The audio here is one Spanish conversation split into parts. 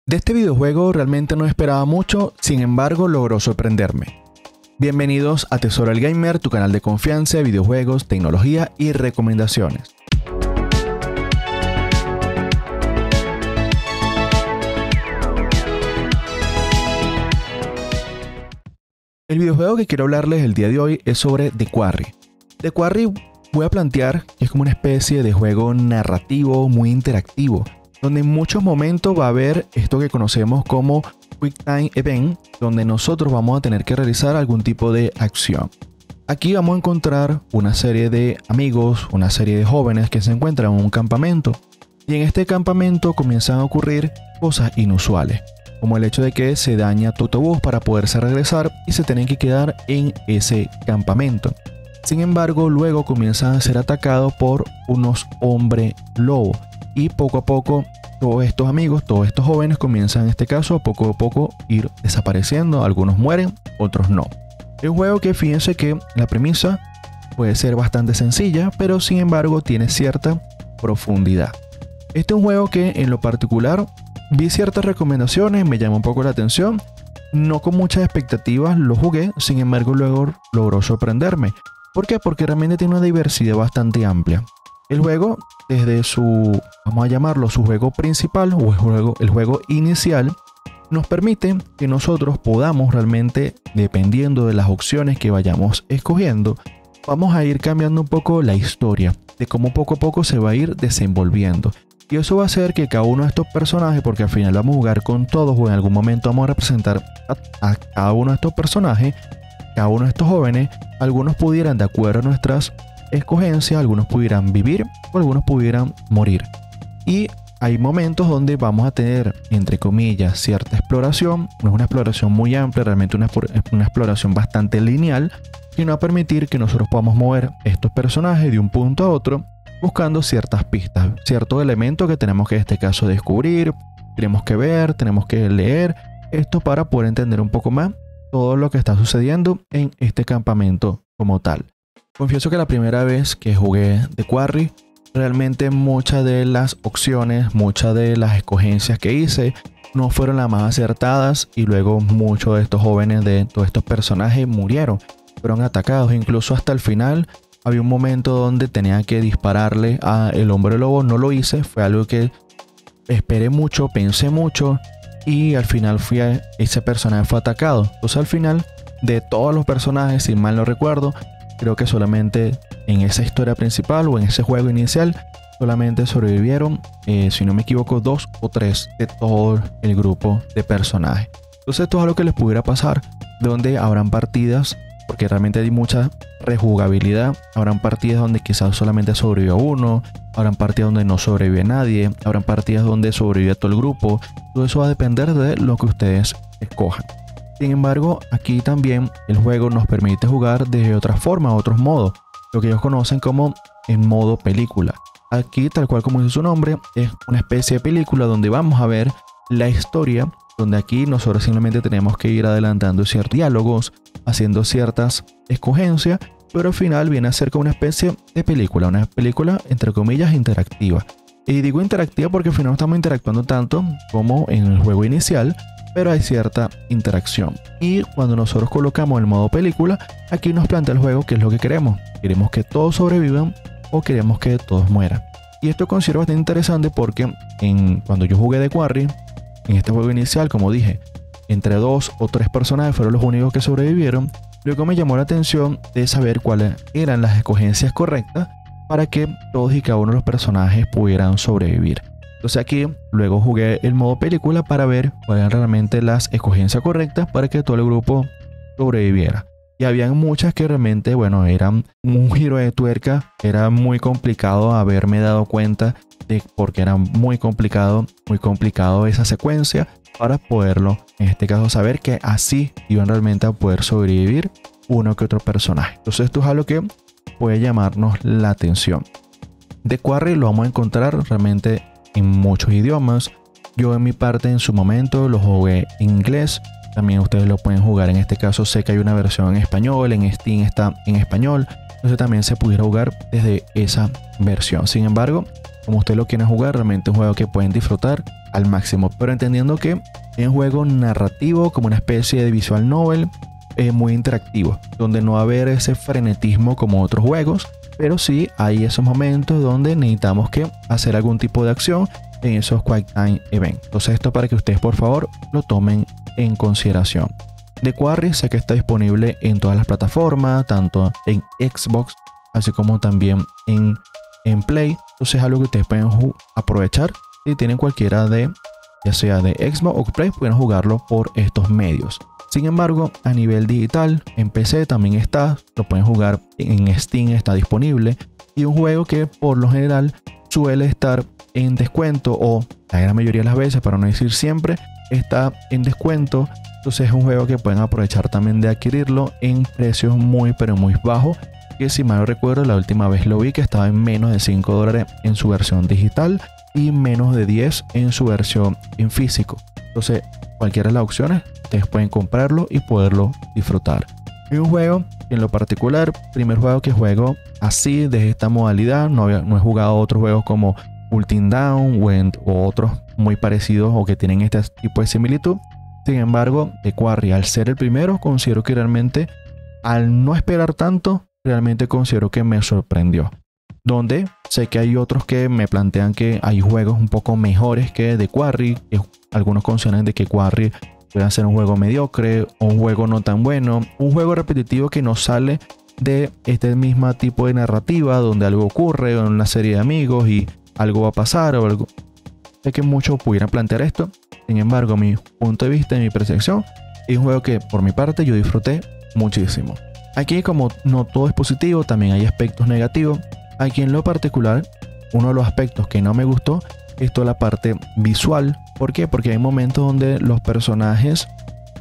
De este videojuego realmente no esperaba mucho, sin embargo logró sorprenderme. Bienvenidos a Tesoro el Gamer, tu canal de confianza de videojuegos, tecnología y recomendaciones. El videojuego que quiero hablarles el día de hoy es sobre The Quarry. The Quarry voy a plantear que es como una especie de juego narrativo muy interactivo, donde en muchos momentos va a haber esto que conocemos como Quick Time Event, donde nosotros vamos a tener que realizar algún tipo de acción. Aquí vamos a encontrar una serie de amigos, una serie de jóvenes que se encuentran en un campamento, y en este campamento comienzan a ocurrir cosas inusuales, como el hecho de que se daña tu autobús para poderse regresar y se tienen que quedar en ese campamento. Sin embargo, luego comienzan a ser atacados por unos hombres lobo, y poco a poco todos estos amigos, todos estos jóvenes comienzan en este caso a poco ir desapareciendo. Algunos mueren, otros no. Es un juego que fíjense que la premisa puede ser bastante sencilla, pero sin embargo tiene cierta profundidad. Este es un juego que en lo particular vi ciertas recomendaciones, me llamó un poco la atención. No con muchas expectativas lo jugué, sin embargo luego logró sorprenderme. ¿Por qué? Porque realmente tiene una diversidad bastante amplia. El juego, desde su, vamos a llamarlo, su juego principal o el juego inicial, nos permite que nosotros podamos realmente, dependiendo de las opciones que vayamos escogiendo, vamos a ir cambiando un poco la historia, de cómo poco a poco se va a ir desenvolviendo. Y eso va a hacer que cada uno de estos personajes, porque al final vamos a jugar con todos o en algún momento vamos a representar a cada uno de estos personajes, cada uno de estos jóvenes, algunos pudieran, de acuerdo a nuestras escogencias, algunos pudieran vivir o algunos pudieran morir. Y hay momentos donde vamos a tener, entre comillas, cierta exploración. No es una exploración muy amplia, realmente una exploración bastante lineal, que nos va a permitir que nosotros podamos mover estos personajes de un punto a otro buscando ciertas pistas, ciertos elementos que tenemos que en este caso descubrir, tenemos que ver, tenemos que leer esto para poder entender un poco más todo lo que está sucediendo en este campamento como tal. Confieso que la primera vez que jugué The Quarry, realmente muchas de las opciones, muchas de las escogencias que hice no fueron las más acertadas, y luego muchos de estos jóvenes, de todos estos personajes, murieron, fueron atacados. Incluso hasta el final había un momento donde tenía que dispararle al hombre lobo. No lo hice, fue algo que esperé mucho, pensé mucho, y al final ese personaje fue atacado. Entonces al final, de todos los personajes, si mal no recuerdo, creo que solamente en esa historia principal o en ese juego inicial solamente sobrevivieron, si no me equivoco, 2 o 3 de todo el grupo de personajes. Entonces esto es algo que les pudiera pasar, donde habrán partidas, porque realmente hay mucha rejugabilidad, habrán partidas donde quizás solamente sobrevivió uno, habrán partidas donde no sobrevive nadie, habrán partidas donde sobrevive todo el grupo. Todo eso va a depender de lo que ustedes escojan. Sin embargo, aquí también el juego nos permite jugar de otra forma, otros modos, lo que ellos conocen como en modo película. Aquí, tal cual como dice su nombre, es una especie de película donde vamos a ver la historia, donde aquí nosotros simplemente tenemos que ir adelantando ciertos diálogos, haciendo ciertas escogencias, pero al final viene a ser como una especie de película, una película entre comillas interactiva. Y digo interactiva porque al final no estamos interactuando tanto como en el juego inicial, pero hay cierta interacción. Y cuando nosotros colocamos el modo película, aquí nos plantea el juego qué es lo que queremos. ¿Queremos que todos sobrevivan o queremos que todos mueran? Y esto considero bastante interesante porque cuando yo jugué The Quarry, en este juego inicial, como dije, entre 2 o 3 personajes fueron los únicos que sobrevivieron. Luego me llamó la atención de saber cuáles eran las escogencias correctas para que todos y cada uno de los personajes pudieran sobrevivir. Entonces aquí luego jugué el modo película para ver cuáles eran realmente las escogencias correctas para que todo el grupo sobreviviera. Y habían muchas que realmente, bueno, eran un giro de tuerca. Era muy complicado haberme dado cuenta de porque era muy complicado esa secuencia para poderlo, en este caso, saber que así iban realmente a poder sobrevivir uno que otro personaje. Entonces esto es algo que puede llamarnos la atención. The Quarry lo vamos a encontrar realmente en muchos idiomas. Yo en mi parte en su momento lo jugué en inglés. También ustedes lo pueden jugar, en este caso sé que hay una versión en español, en Steam está en español. Entonces también se pudiera jugar desde esa versión. Sin embargo, como ustedes lo quieren jugar, realmente es un juego que pueden disfrutar al máximo, pero entendiendo que es un juego narrativo, como una especie de visual novel, muy interactivo, donde no va a haber ese frenetismo como otros juegos, pero sí hay esos momentos donde necesitamos que hacer algún tipo de acción en esos Quick Time Events. Entonces esto para que ustedes por favor lo tomen en consideración. The Quarry sé que está disponible en todas las plataformas, tanto en Xbox así como también en Play. Entonces es algo que ustedes pueden aprovechar si tienen cualquiera de, ya sea de Xbox o Play, pueden jugarlo por estos medios. Sin embargo, a nivel digital, en PC también está, lo pueden jugar en Steam, está disponible. Y un juego que por lo general suele estar en descuento, o la gran mayoría de las veces, para no decir siempre, está en descuento. Entonces es un juego que pueden aprovechar también de adquirirlo en precios muy pero muy bajos. Que si mal no recuerdo, la última vez lo vi que estaba en menos de $5 en su versión digital y menos de 10 en su versión en físico. Entonces cualquiera de las opciones ustedes pueden comprarlo y poderlo disfrutar. Es un juego en lo particular, primer juego que juego así de esta modalidad. No he jugado otros juegos como Ultim Down o otros muy parecidos o que tienen este tipo de similitud. Sin embargo, The Quarry, al ser el primero, considero que realmente, al no esperar tanto, realmente considero que me sorprendió. Donde sé que hay otros que me plantean que hay juegos un poco mejores que The Quarry, que algunos consideran de que Quarry puede ser un juego mediocre o un juego no tan bueno, un juego repetitivo que no sale de este mismo tipo de narrativa donde algo ocurre en una serie de amigos y algo va a pasar o algo. Sé que muchos pudieran plantear esto. Sin embargo, mi punto de vista y mi percepción es un juego que por mi parte yo disfruté muchísimo. Aquí, como no todo es positivo, también hay aspectos negativos. Aquí en lo particular, uno de los aspectos que no me gustó es toda la parte visual. ¿Por qué? Porque hay momentos donde los personajes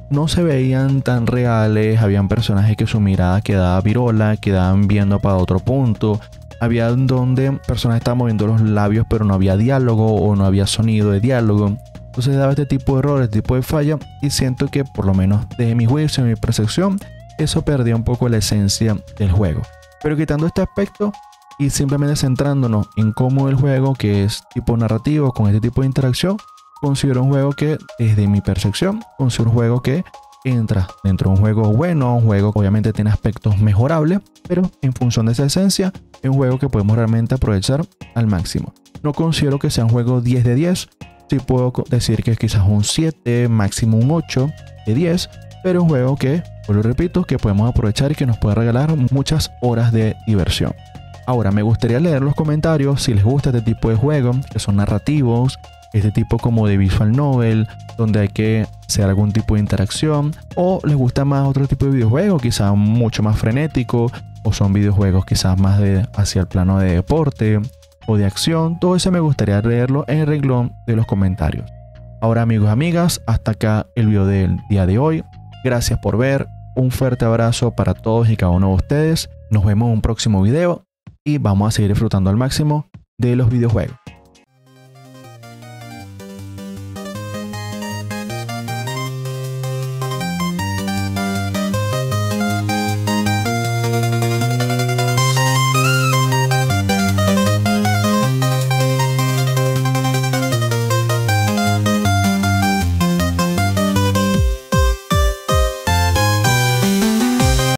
no se veían tan reales. Habían personajes que su mirada quedaba virola, quedaban viendo para otro punto. Había donde personajes estaban moviendo los labios pero no había diálogo o no había sonido de diálogo. Entonces daba este tipo de errores, este tipo de falla, y siento que por lo menos desde mi juicio y mi percepción eso perdía un poco la esencia del juego. Pero quitando este aspecto y simplemente centrándonos en cómo el juego, que es tipo narrativo con este tipo de interacción, considero un juego que desde mi percepción considero un juego que entra dentro de un juego bueno, un juego que obviamente tiene aspectos mejorables, pero en función de esa esencia es un juego que podemos realmente aprovechar al máximo. No considero que sea un juego 10 de 10, sí puedo decir que es quizás un 7, máximo un 8 de 10, pero es un juego que, pues lo repito, que podemos aprovechar y que nos puede regalar muchas horas de diversión. Ahora me gustaría leer los comentarios si les gusta este tipo de juegos que son narrativos, este tipo como de visual novel, donde hay que hacer algún tipo de interacción, o les gusta más otro tipo de videojuegos, quizás mucho más frenético, o son videojuegos quizás más hacia el plano de deporte o de acción. Todo eso me gustaría leerlo en el renglón de los comentarios. Ahora, amigos y amigas, hasta acá el video del día de hoy. Gracias por ver, un fuerte abrazo para todos y cada uno de ustedes. Nos vemos en un próximo video y vamos a seguir disfrutando al máximo de los videojuegos.